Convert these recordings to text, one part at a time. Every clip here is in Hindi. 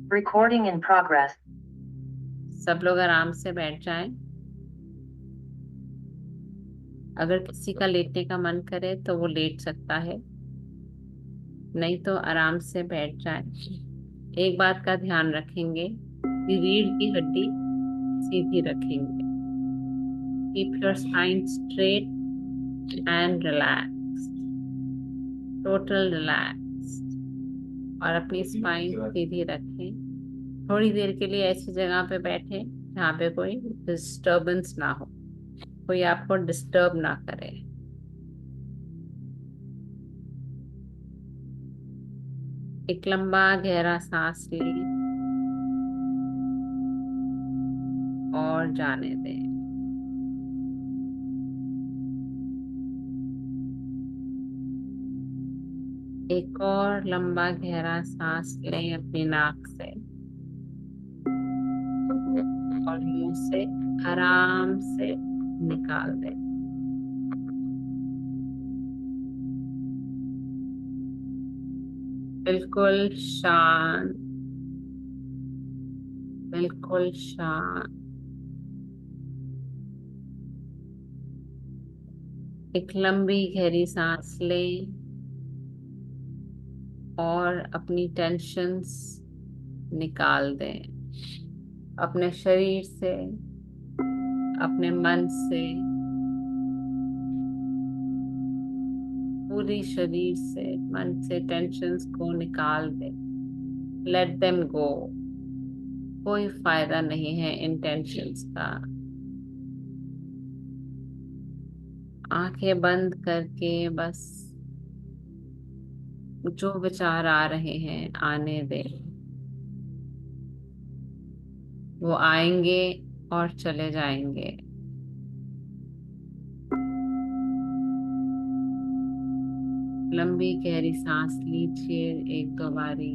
Recording in progress. सब लोग आराम से बैठ जाएं। अगर किसी का लेटने का मन करे तो वो लेट सकता है, नहीं तो आराम से बैठ जाए। एक बात का ध्यान रखेंगे कि रीढ़ की हड्डी सीधी रखेंगे। Keep your spine straight and relax, total relax. और अपनी स्पाइन सीधी रखें। थोड़ी देर के लिए ऐसी जगह पे बैठे जहाँ पे कोई डिस्टरबेंस ना हो, कोई आपको डिस्टर्ब ना करे। एक लंबा गहरा सांस लें और जाने दें। एक और लंबा गहरा सांस लें अपनी नाक से और मुंह से आराम से निकाल दें। बिल्कुल शांत, बिल्कुल शांत। एक लंबी गहरी सांस लें और अपनी टेंशन्स निकाल दें अपने शरीर से, अपने मन से, पूरी शरीर से, मन से टेंशन्स को निकाल दें। Let them go. कोई फायदा नहीं है इन टेंशन्स का। आंखें बंद करके बस जो विचार आ रहे हैं आने दें। वो आएंगे और चले जाएंगे। लंबी गहरी सांस लीजिए एक दो बारी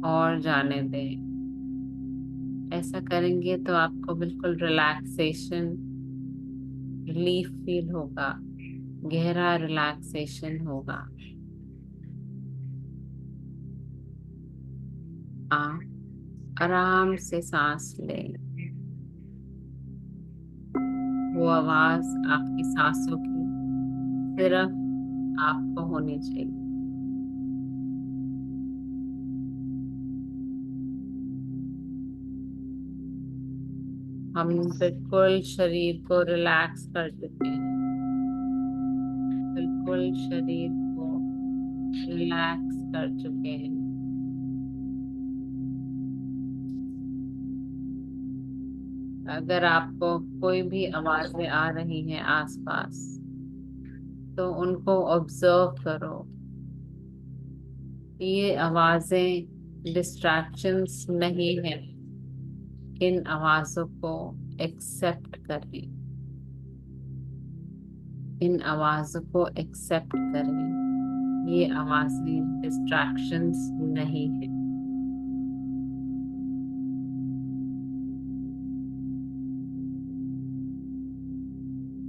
और जाने दें। ऐसा करेंगे तो आपको बिल्कुल रिलैक्सेशन, रिलीफ फील होगा, गहरा रिलैक्सेशन होगा। आप आराम से सांस लें। वो आवाज आपकी सांसों की सिर्फ आपको होनी चाहिए। हम बिल्कुल शरीर को रिलैक्स कर चुके हैं। बिल्कुल शरीर को रिलैक्स कर चुके हैं। अगर आपको कोई भी आवाजें आ रही हैं आसपास, तो उनको ऑब्जर्व करो। ये आवाजें डिस्ट्रैक्शंस नहीं है। इन आवाजों को एक्सेप्ट करें। इन आवाजों को एक्सेप्ट करें। ये आवाजें डिस्ट्रैक्शंस नहीं है।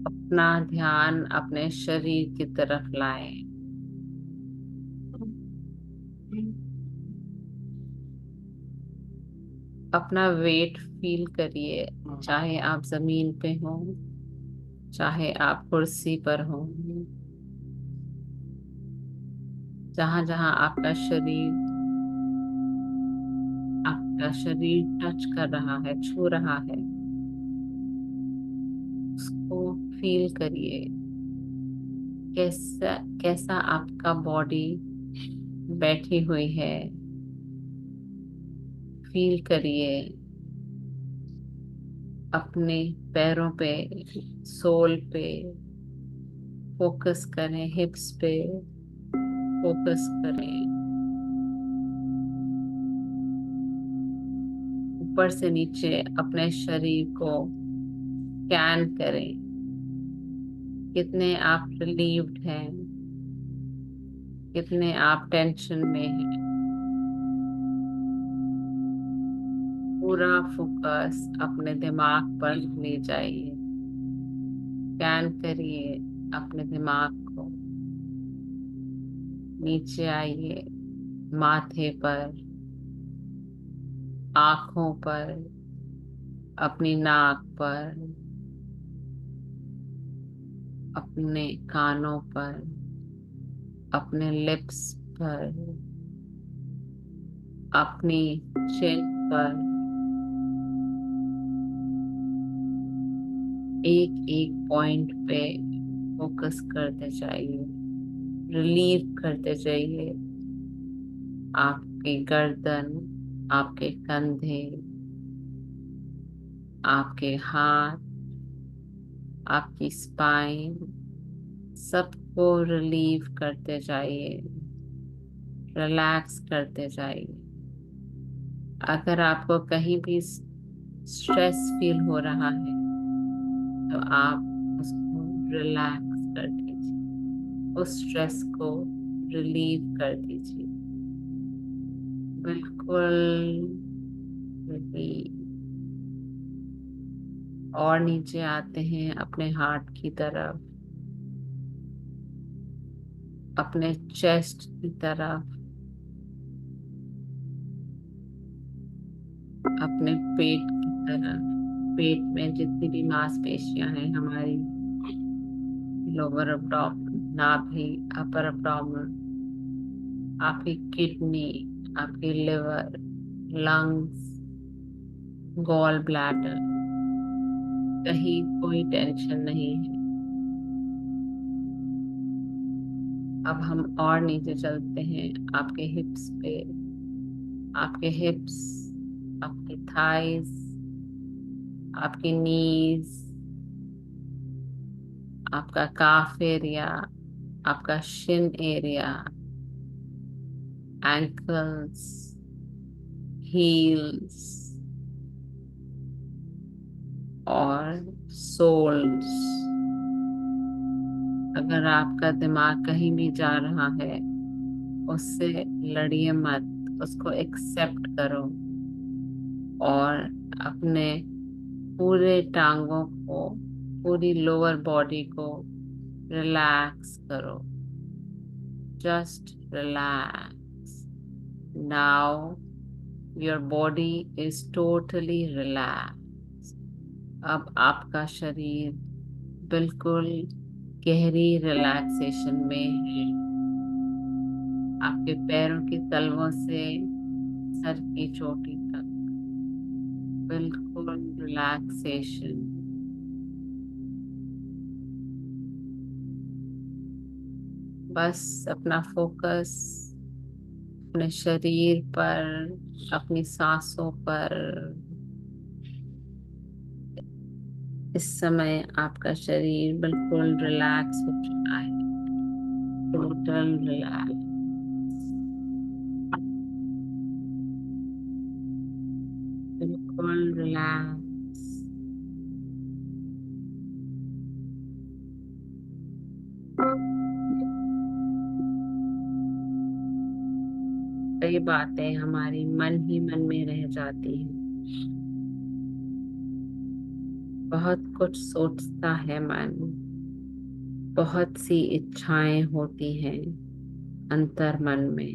अपना ध्यान अपने शरीर की तरफ लाएं। अपना वेट फील करिए, चाहे आप जमीन पे हो, चाहे आप कुर्सी पर हो। जहां जहां आपका शरीर टच कर रहा है, छू रहा है, उसको फील करिए। कैसा कैसा आपका बॉडी बैठी हुई है, फील करिए। अपने पैरों पे, सोल पे फोकस करें, हिप्स पे फोकस करें। ऊपर से नीचे अपने शरीर को स्कैन करें। कितने आप रिलीव्ड हैं, कितने आप टेंशन में हैं। पूरा फोकस अपने दिमाग पर ले जाइए। स्कैन करिए अपने दिमाग को। नीचे आइए माथे पर, आंखों पर, अपनी नाक पर, अपने कानों पर, अपने लिप्स पर, अपनी चिन पर। एक एक पॉइंट पे फोकस करते जाइए, रिलीव करते जाइए। आपकी गर्दन, आपके कंधे, आपके हाथ, आपकी स्पाइन, सबको रिलीव करते जाइए, रिलैक्स करते जाइए। अगर आपको कहीं भी स्ट्रेस फील हो रहा है तो आप उसको रिलैक्स कर दीजिए, उस स्ट्रेस को रिलीव कर दीजिए, बिल्कुल रिलीव। और नीचे आते हैं अपने हार्ट की तरफ, अपने चेस्ट की तरफ, अपने पेट की तरफ। पेट में जितनी भी मांसपेशियां हैं हमारी, लोअर एब्डोमेन, नाभि, अपर एब्डोमेन, आपकी किडनी, आपकी लिवर, लंग्स, गॉल ब्लैडर, कहीं कोई टेंशन नहीं है। अब हम और नीचे चलते हैं आपके हिप्स पे, आपके हिप्स, आपकी थाइस, आपकी नीज, आपका काफ एरिया, आपका शिन एरिया, एंकल्स, हील्स और सोल्स। अगर आपका दिमाग कहीं भी जा रहा है, उससे लड़िए मत, उसको एक्सेप्ट करो और अपने पूरे टांगों को, पूरी लोअर बॉडी को रिलैक्स करो। Just relax. Now your body is totally relax. अब आपका शरीर बिल्कुल गहरी रिलैक्सेशन में है। आपके पैरों की तलवों से सर की चोटी तक बिल्कुल रिलैक्सेशन। बस अपना फोकस अपने शरीर पर, अपनी सांसों पर। इस समय आपका शरीर बिल्कुल रिलैक्स हो चुका है, टोटल रिलैक्स, बिल्कुल रिलैक्स। कई बातें हमारी मन ही मन में रह जाती हैं, बहुत कुछ सोचता है मन, बहुत सी इच्छाएं होती हैं अंतर मन में।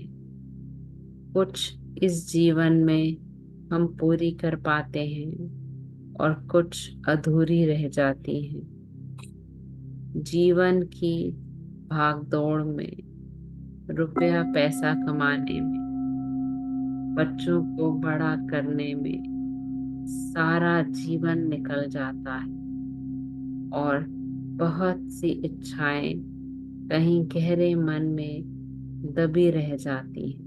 कुछ इस जीवन में हम पूरी कर पाते हैं और कुछ अधूरी रह जाती हैं। जीवन की भागदौड़ में, रुपया पैसा कमाने में, बच्चों को बड़ा करने में सारा जीवन निकल जाता है और बहुत सी इच्छाएं कहीं गहरे मन में दबी रह जाती हैं।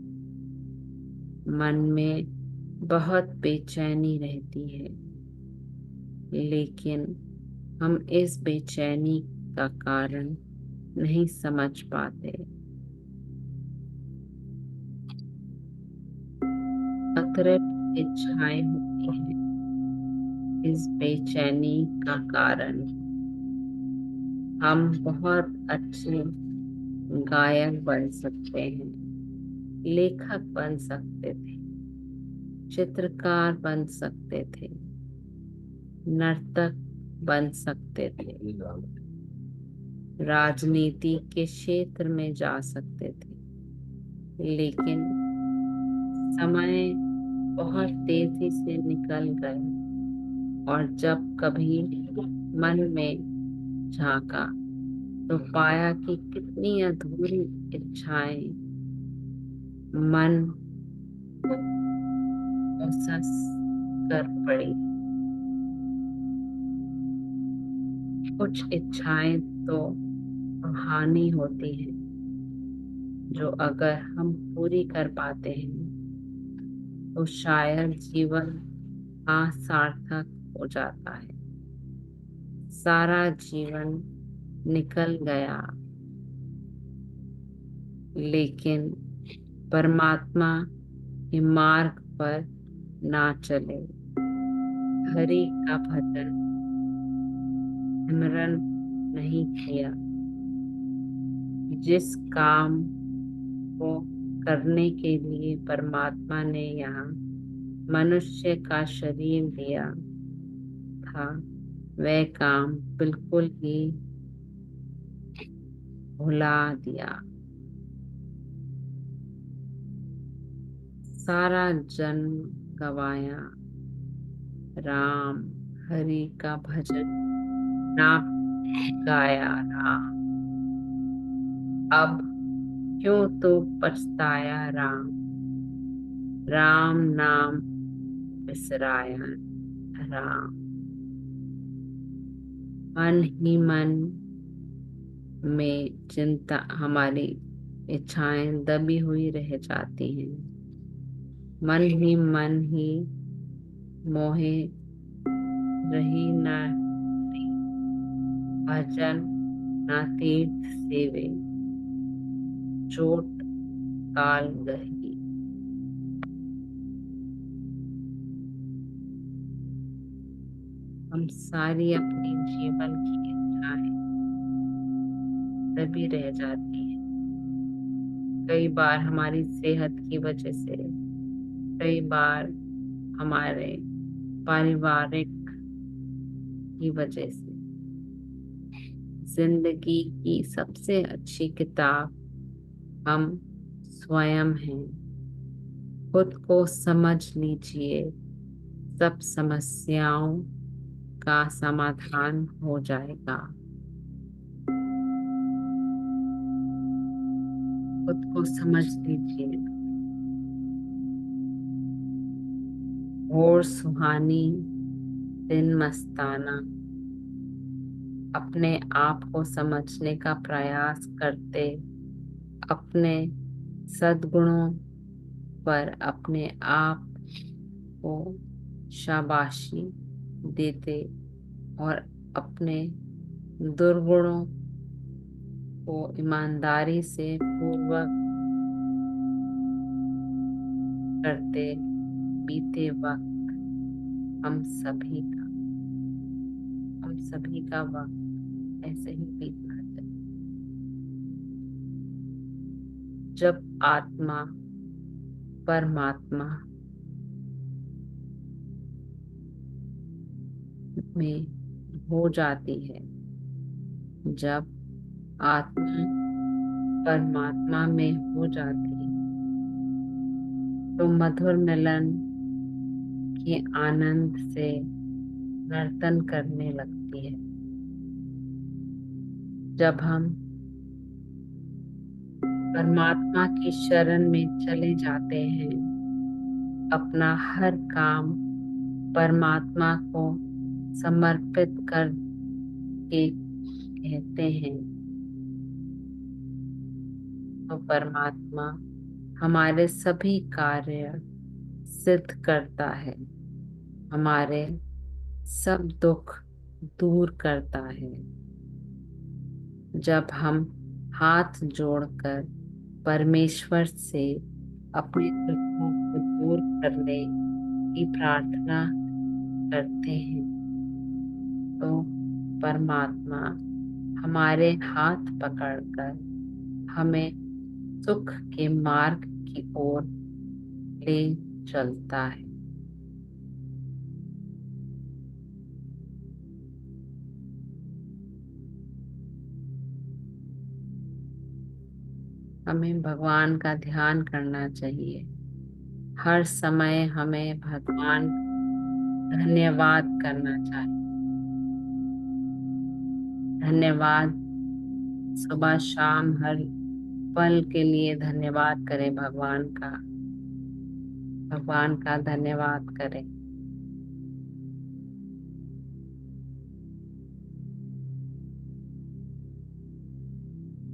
मन में बहुत बेचैनी रहती है, लेकिन हम इस बेचैनी का कारण नहीं समझ पाते। अतिरिक्त इच्छाएं होती हैं इस बेचैनी का कारण। हम बहुत अच्छे गायक बन सकते हैं, लेखक बन सकते थे, चित्रकार बन सकते थे, नर्तक बन सकते थे, राजनीति के क्षेत्र में जा सकते थे, लेकिन समय बहुत तेजी से निकल गए। और जब कभी मन में झांका तो पाया कि कितनी अधूरी इच्छाएं मन महसूस कर पड़ी। कुछ इच्छाएं तो रूहानी होती हैं, जो अगर हम पूरी कर पाते हैं तो शायद जीवन सार्थक हो जाता है। सारा जीवन निकल गया, लेकिन परमात्मा के मार्ग पर ना चले। हरि का भजन सिमरन नहीं किया। जिस काम को करने के लिए परमात्मा ने यहाँ मनुष्य का शरीर दिया था, वह काम बिल्कुल ही भुला दिया। सारा जन्म गवाया, राम हरि का भजन ना गाया राम। अब क्यों तो पछताया राम, राम नाम बिसराया राम। मन ही मन में चिंता, हमारी इच्छाएं दबी हुई रह जाती हैं। मन ही मोहे रही न भजन न तीर्थ सेवे, चोट काल गही। हम सारी अपनी जीवन की इच्छाएं दबी रह जाती हैं। कई बार हमारी सेहत की वजह से, कई बार हमारे पारिवारिक की वजह से। जिंदगी की सबसे अच्छी किताब हम स्वयं हैं। खुद को समझ लीजिए, सब समस्याओं का समाधान हो जाएगा। खुद को समझ लीजिए। और सुहानी दिन मस्ताना, अपने आप को समझने का प्रयास करते, अपने सद्गुणों पर अपने आप को शाबाशी देते और अपने दुर्गुणों को ईमानदारी से पूर्वक करते बीते वक्त हम सभी का वक्त ऐसे ही बीतना चाहिए। जब आत्मा परमात्मा में हो जाती है, जब आत्मा परमात्मा में हो जाती है तो मधुर मिलन के आनंद से नर्तन करने लगती है। जब हम परमात्मा की शरण में चले जाते हैं, अपना हर काम परमात्मा को समर्पित कर के कहते हैं, तो परमात्मा हमारे सभी कार्य सिद्ध करता है, हमारे सब दुख दूर करता है। जब हम हाथ जोड़कर परमेश्वर से अपने दुखों को दूर करने की प्रार्थना करते हैं, तो परमात्मा हमारे हाथ पकड़कर हमें सुख के मार्ग की ओर ले चलता है। हमें भगवान का ध्यान करना चाहिए। हर समय हमें भगवान का धन्यवाद करना चाहिए। धन्यवाद। सुबह शाम हर पल के लिए धन्यवाद करें भगवान का। भगवान का धन्यवाद करें।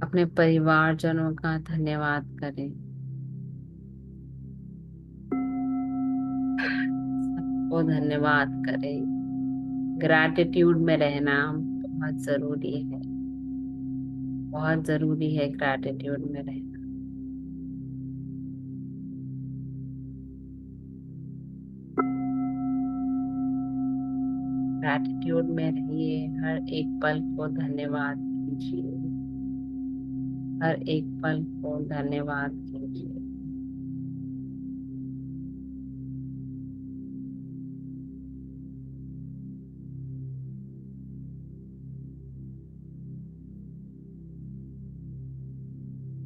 अपने परिवारजनों का धन्यवाद करें। सबको धन्यवाद करें। ग्रैटिट्यूड में रहना बहुत जरूरी है। बहुत जरूरी है ग्रैटिट्यूड में रहना। ग्रैटिट्यूड में रहिए। हर एक पल को धन्यवाद कीजिए। हर एक पल को धन्यवाद कीजिए।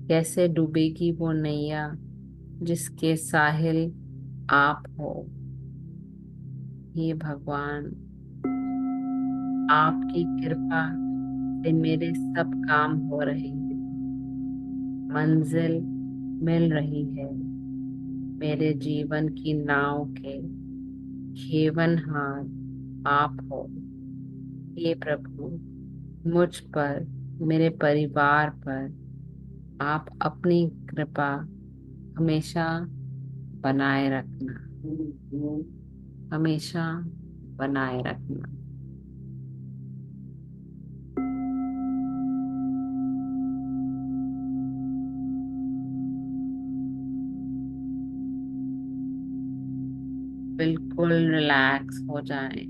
कैसे डूबेगी वो नैया जिसके साहिल आप हो। हे भगवान, आपकी कृपा से मेरे सब काम हो रहे हैं। मंजिल मिल रही है। मेरे जीवन की नाव के खेवनहार आप हो। हे प्रभु, मुझ पर, मेरे परिवार पर आप अपनी कृपा हमेशा बनाए रखना। हमेशा बनाए रखना। बिल्कुल रिलैक्स हो जाए।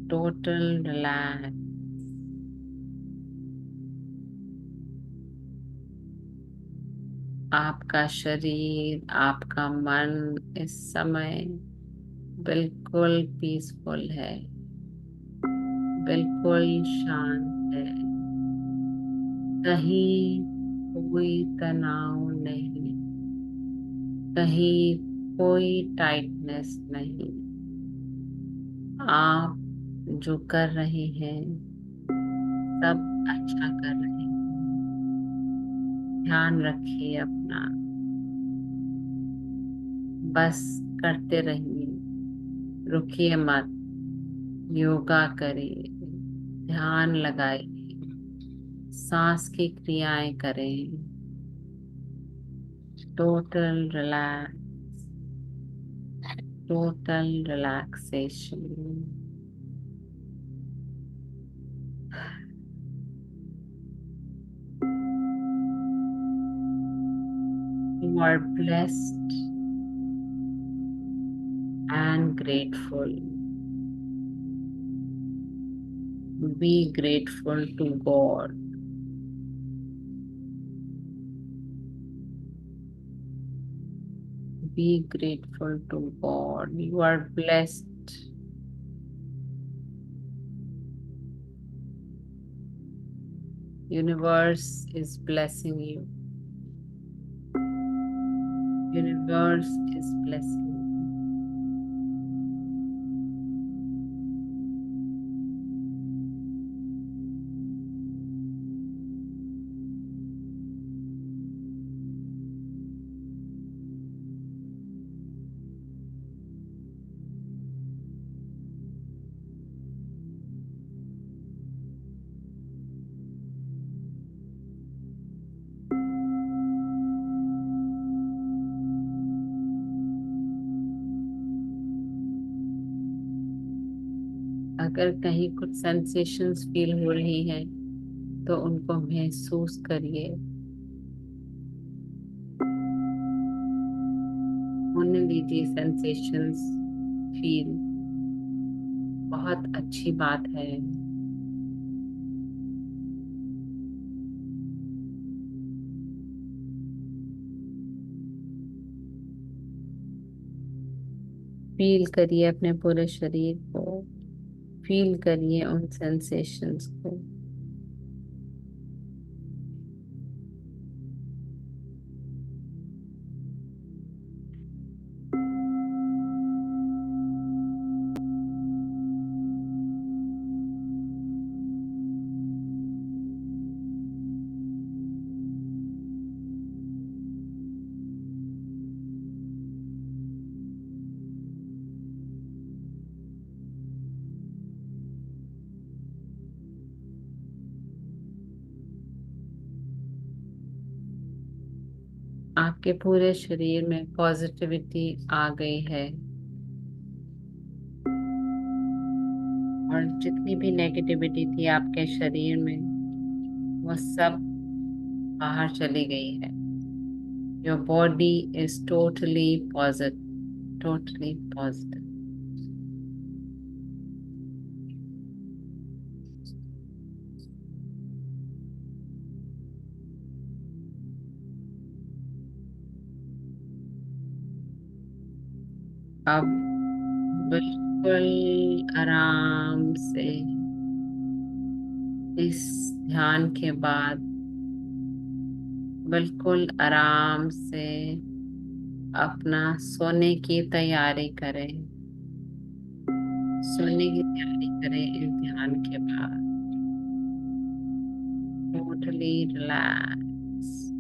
Total relax. आपका शरीर, आपका मन इस समय बिल्कुल पीसफुल है। बिल्कुल शांत है। कहीं कोई तनाव नहीं। कहीं कोई टाइटनेस नहीं। आप जो कर रहे हैं सब अच्छा कर रहे हैं। ध्यान रखिए अपना। बस करते रहिए। रुकिए मत। योगा करिए। ध्यान लगाइए। सांस की क्रियाएं करें। Total relax. Total relaxation. You are blessed and grateful. Be grateful to God. Be grateful to God. You are blessed. Universe is blessing you. Universe is blessing you. अगर कहीं कुछ सेंसेशंस फील हो रही हैं तो उनको महसूस करिए। होने दीजिए सेंसेशंस फील। बहुत अच्छी बात है। फील करिए अपने पूरे शरीर को। फील करिए उन सेंसेशंस को। आपके पूरे शरीर में पॉजिटिविटी आ गई है और जितनी भी नेगेटिविटी थी आपके शरीर में वो सब बाहर चली गई है। Your body is totally positive, totally positive. अब बिल्कुल आराम से इस ध्यान के बाद बिल्कुल आराम से अपना सोने की तैयारी करें। सोने की तैयारी करें इस ध्यान के बाद। Totally relax.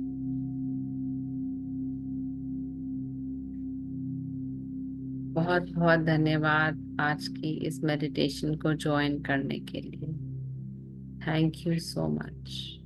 बहुत बहुत धन्यवाद आज की इस मेडिटेशन को ज्वाइन करने के लिए। Thank you so much.